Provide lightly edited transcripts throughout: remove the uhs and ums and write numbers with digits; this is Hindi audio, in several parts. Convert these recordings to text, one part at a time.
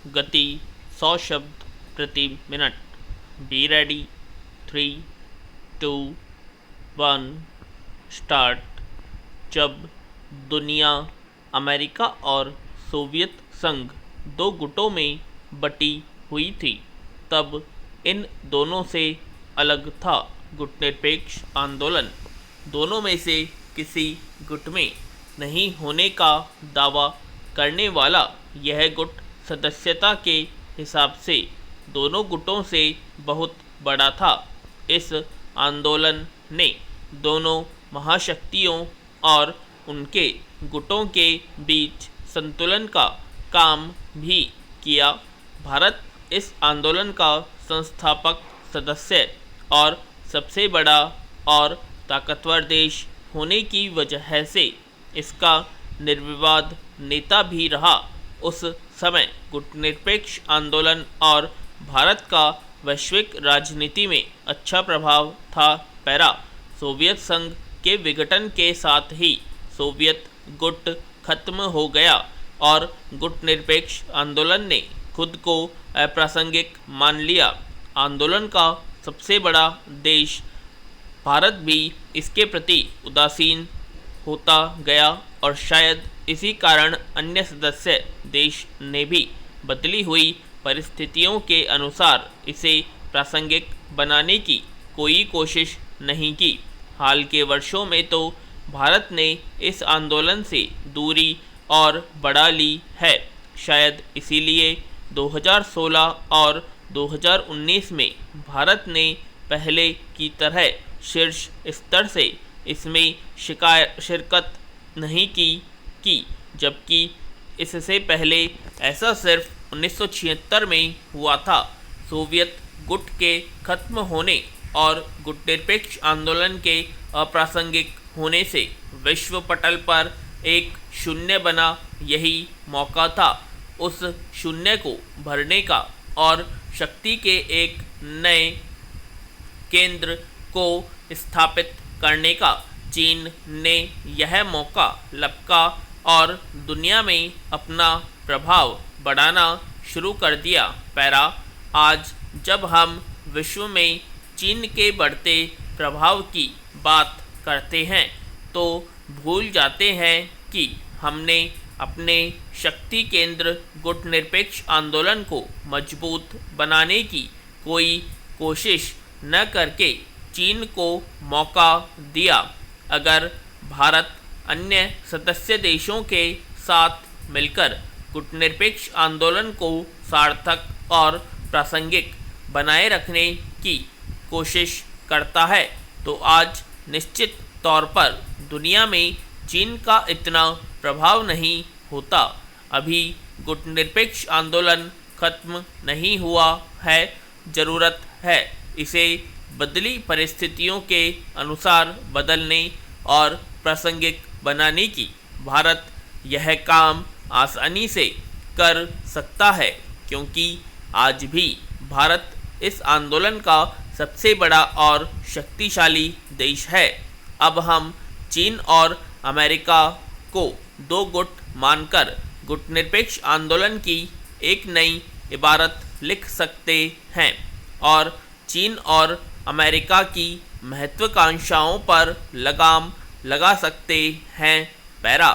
गति 100 शब्द प्रति मिनट। Be ready. 3, 2, 1 स्टार्ट। जब दुनिया अमेरिका और सोवियत संघ दो गुटों में बटी हुई थी, तब इन दोनों से अलग था गुटनिरपेक्ष आंदोलन। दोनों में से किसी गुट में नहीं होने का दावा करने वाला यह गुट सदस्यता के हिसाब से दोनों गुटों से बहुत बड़ा था। इस आंदोलन ने दोनों महाशक्तियों और उनके गुटों के बीच संतुलन का काम भी किया। भारत इस आंदोलन का संस्थापक सदस्य और सबसे बड़ा और ताकतवर देश होने की वजह से इसका निर्विवाद नेता भी रहा। उस समय गुटनिरपेक्ष आंदोलन और भारत का वैश्विक राजनीति में अच्छा प्रभाव था। पैरा सोवियत संघ के विघटन के साथ ही सोवियत गुट खत्म हो गया और गुटनिरपेक्ष आंदोलन ने खुद को अप्रासंगिक मान लिया। आंदोलन का सबसे बड़ा देश भारत भी इसके प्रति उदासीन होता गया और शायद इसी कारण अन्य सदस्य देश ने भी बदली हुई परिस्थितियों के अनुसार इसे प्रासंगिक बनाने की कोई कोशिश नहीं की। हाल के वर्षों में तो भारत ने इस आंदोलन से दूरी और बढ़ा ली है। शायद इसीलिए 2016 और 2019 में भारत ने पहले की तरह शीर्ष स्तर से इसमें शिरकत नहीं की, जबकि इससे पहले ऐसा सिर्फ 1976 में हुआ था। सोवियत गुट के खत्म होने और गुटनिरपेक्ष आंदोलन के अप्रासंगिक होने से विश्व पटल पर एक शून्य बना। यही मौका था उस शून्य को भरने का और शक्ति के एक नए केंद्र को स्थापित करने का। चीन ने यह मौका लपका और दुनिया में अपना प्रभाव बढ़ाना शुरू कर दिया। पैरा आज जब हम विश्व में चीन के बढ़ते प्रभाव की बात करते हैं तो भूल जाते हैं कि हमने अपने शक्ति केंद्र गुटनिरपेक्ष आंदोलन को मजबूत बनाने की कोई कोशिश न करके चीन को मौका दिया। अगर भारत अन्य सदस्य देशों के साथ मिलकर गुटनिरपेक्ष आंदोलन को सार्थक और प्रासंगिक बनाए रखने की कोशिश करता है तो आज निश्चित तौर पर दुनिया में चीन का इतना प्रभाव नहीं होता। अभी गुटनिरपेक्ष आंदोलन खत्म नहीं हुआ है। ज़रूरत है इसे बदली परिस्थितियों के अनुसार बदलने और प्रासंगिक बनाने की। भारत यह काम आसानी से कर सकता है क्योंकि आज भी भारत इस आंदोलन का सबसे बड़ा और शक्तिशाली देश है। अब हम चीन और अमेरिका को दो गुट मानकर गुटनिरपेक्ष आंदोलन की एक नई इबारत लिख सकते हैं और चीन और अमेरिका की महत्वाकांक्षाओं पर लगाम लगा सकते हैं। पैरा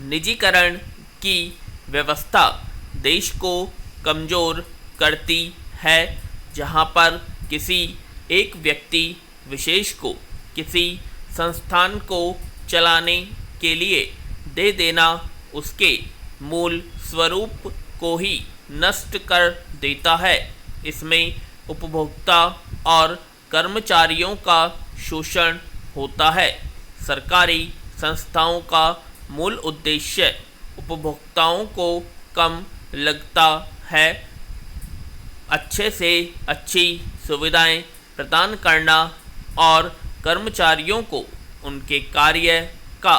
निजीकरण की व्यवस्था देश को कमज़ोर करती है। जहां पर किसी एक व्यक्ति विशेष को किसी संस्थान को चलाने के लिए दे देना उसके मूल स्वरूप को ही नष्ट कर देता है। इसमें उपभोक्ता और कर्मचारियों का शोषण होता है। सरकारी संस्थाओं का मूल उद्देश्य उपभोक्ताओं को कम लगता है अच्छे से अच्छी सुविधाएं प्रदान करना और कर्मचारियों को उनके कार्य का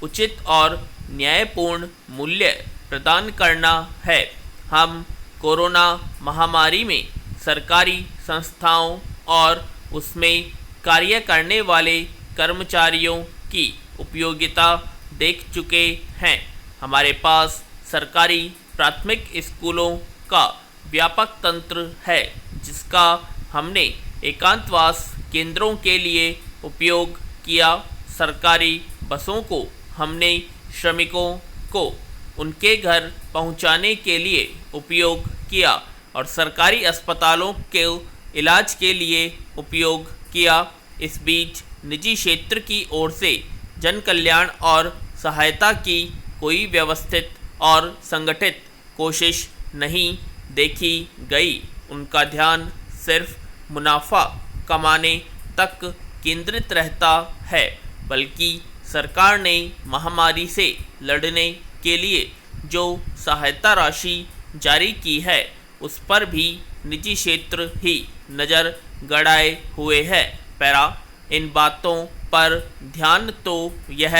उचित और न्यायपूर्ण मूल्य प्रदान करना है। हम कोरोना महामारी में सरकारी संस्थाओं और उसमें कार्य करने वाले कर्मचारियों की उपयोगिता देख चुके हैं। हमारे पास सरकारी प्राथमिक स्कूलों का व्यापक तंत्र है जिसका हमने एकांतवास केंद्रों के लिए उपयोग किया। सरकारी बसों को हमने श्रमिकों को उनके घर पहुंचाने के लिए उपयोग किया और सरकारी अस्पतालों के इलाज के लिए उपयोग किया। इस बीच निजी क्षेत्र की ओर से जन कल्याण और सहायता की कोई व्यवस्थित और संगठित कोशिश नहीं देखी गई। उनका ध्यान सिर्फ मुनाफा कमाने तक केंद्रित रहता है, बल्कि सरकार ने महामारी से लड़ने के लिए जो सहायता राशि जारी की है उस पर भी निजी क्षेत्र ही नज़र गड़ाए हुए है। पैरा इन बातों पर ध्यान तो यह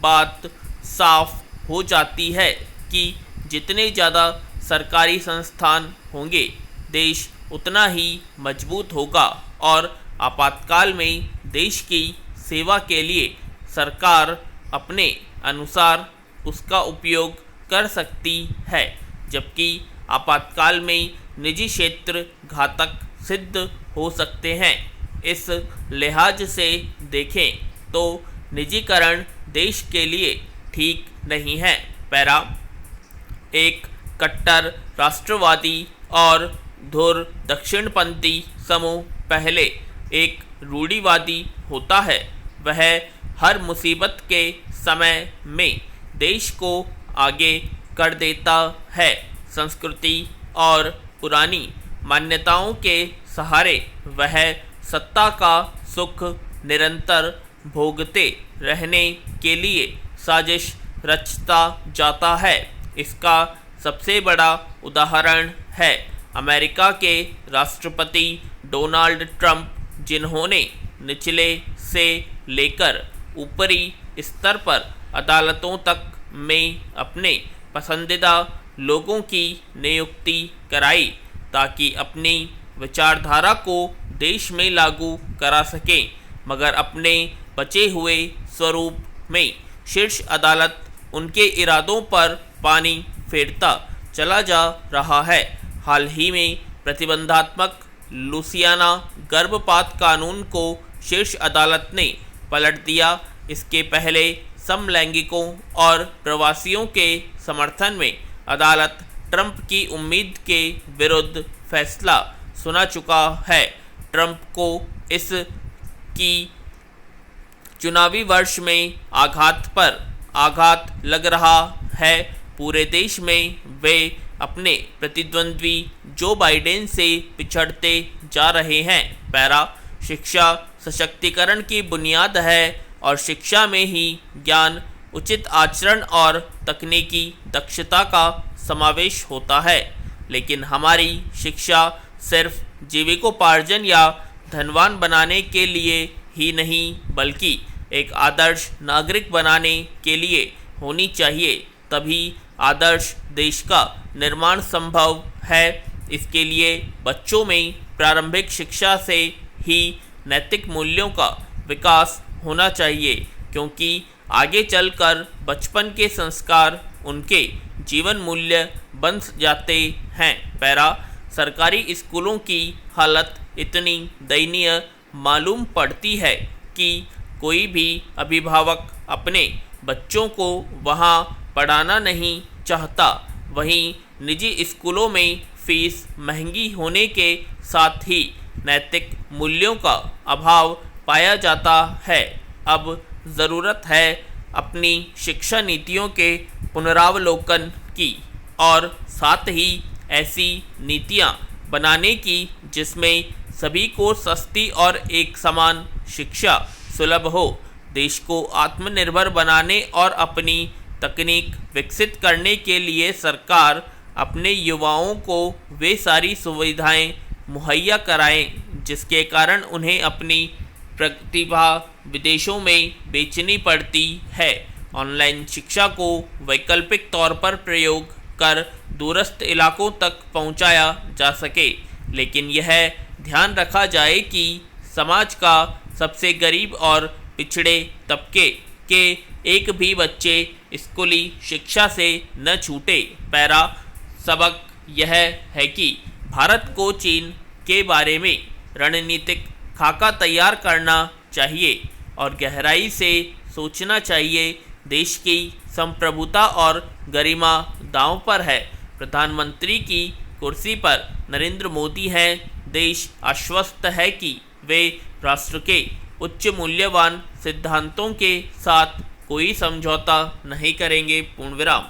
बात साफ हो जाती है कि जितने ज़्यादा सरकारी संस्थान होंगे देश उतना ही मजबूत होगा और आपातकाल में देश की सेवा के लिए सरकार अपने अनुसार उसका उपयोग कर सकती है, जबकि आपातकाल में निजी क्षेत्र घातक सिद्ध हो सकते हैं। इस लिहाज से देखें तो निजीकरण देश के लिए ठीक नहीं है। पैरा एक कट्टर राष्ट्रवादी और धुर दक्षिणपंथी समूह पहले एक रूढ़िवादी होता है। वह हर मुसीबत के समय में देश को आगे कर देता है। संस्कृति और पुरानी मान्यताओं के सहारे वह सत्ता का सुख निरंतर भोगते रहने के लिए साजिश रचता जाता है। इसका सबसे बड़ा उदाहरण है अमेरिका के राष्ट्रपति डोनाल्ड ट्रंप, जिन्होंने निचले से लेकर ऊपरी स्तर पर अदालतों तक में अपने पसंदीदा लोगों की नियुक्ति कराई ताकि अपनी विचारधारा को देश में लागू करा सकें, मगर अपने बचे हुए स्वरूप में शीर्ष अदालत उनके इरादों पर पानी फेरता चला जा रहा है। हाल ही में प्रतिबंधात्मक लुसियाना गर्भपात कानून को शीर्ष अदालत ने पलट दिया। इसके पहले समलैंगिकों और प्रवासियों के समर्थन में अदालत ट्रंप की उम्मीद के विरुद्ध फैसला सुना चुका है। ट्रंप को इस की चुनावी वर्ष में आघात पर आघात लग रहा है। पूरे देश में वे अपने प्रतिद्वंद्वी जो बाइडेन से पिछड़ते जा रहे हैं। पैरा शिक्षा सशक्तिकरण की बुनियाद है और शिक्षा में ही ज्ञान, उचित आचरण और तकनीकी दक्षता का समावेश होता है। लेकिन हमारी शिक्षा सिर्फ जीविकोपार्जन या धनवान बनाने के लिए ही नहीं बल्कि एक आदर्श नागरिक बनाने के लिए होनी चाहिए। तभी आदर्श देश का निर्माण संभव है। इसके लिए बच्चों में प्रारंभिक शिक्षा से ही नैतिक मूल्यों का विकास होना चाहिए, क्योंकि आगे चलकर बचपन के संस्कार उनके जीवन मूल्य बन जाते हैं। पैरा सरकारी स्कूलों की हालत इतनी दयनीय मालूम पड़ती है कि कोई भी अभिभावक अपने बच्चों को वहाँ पढ़ाना नहीं चाहता। वहीं निजी स्कूलों में फीस महंगी होने के साथ ही नैतिक मूल्यों का अभाव पाया जाता है। अब ज़रूरत है अपनी शिक्षा नीतियों के पुनरावलोकन की और साथ ही ऐसी नीतियाँ बनाने की जिसमें सभी को सस्ती और एक समान शिक्षा सुलभ हो। देश को आत्मनिर्भर बनाने और अपनी तकनीक विकसित करने के लिए सरकार अपने युवाओं को वे सारी सुविधाएं मुहैया कराएं जिसके कारण उन्हें अपनी प्रतिभा विदेशों में बेचनी पड़ती है। ऑनलाइन शिक्षा को वैकल्पिक तौर पर प्रयोग कर दूरस्थ इलाकों तक पहुंचाया जा सके, लेकिन यह ध्यान रखा जाए कि समाज का सबसे गरीब और पिछड़े तबके के एक भी बच्चे स्कूली शिक्षा से न छूटे। पैरा सबक यह है कि भारत को चीन के बारे में रणनीतिक खाका तैयार करना चाहिए और गहराई से सोचना चाहिए। देश की संप्रभुता और गरिमा दांव पर है। प्रधानमंत्री की कुर्सी पर नरेंद्र मोदी हैं। देश आश्वस्त है कि वे राष्ट्र के उच्च मूल्यवान सिद्धांतों के साथ कोई समझौता नहीं करेंगे। पूर्ण विराम।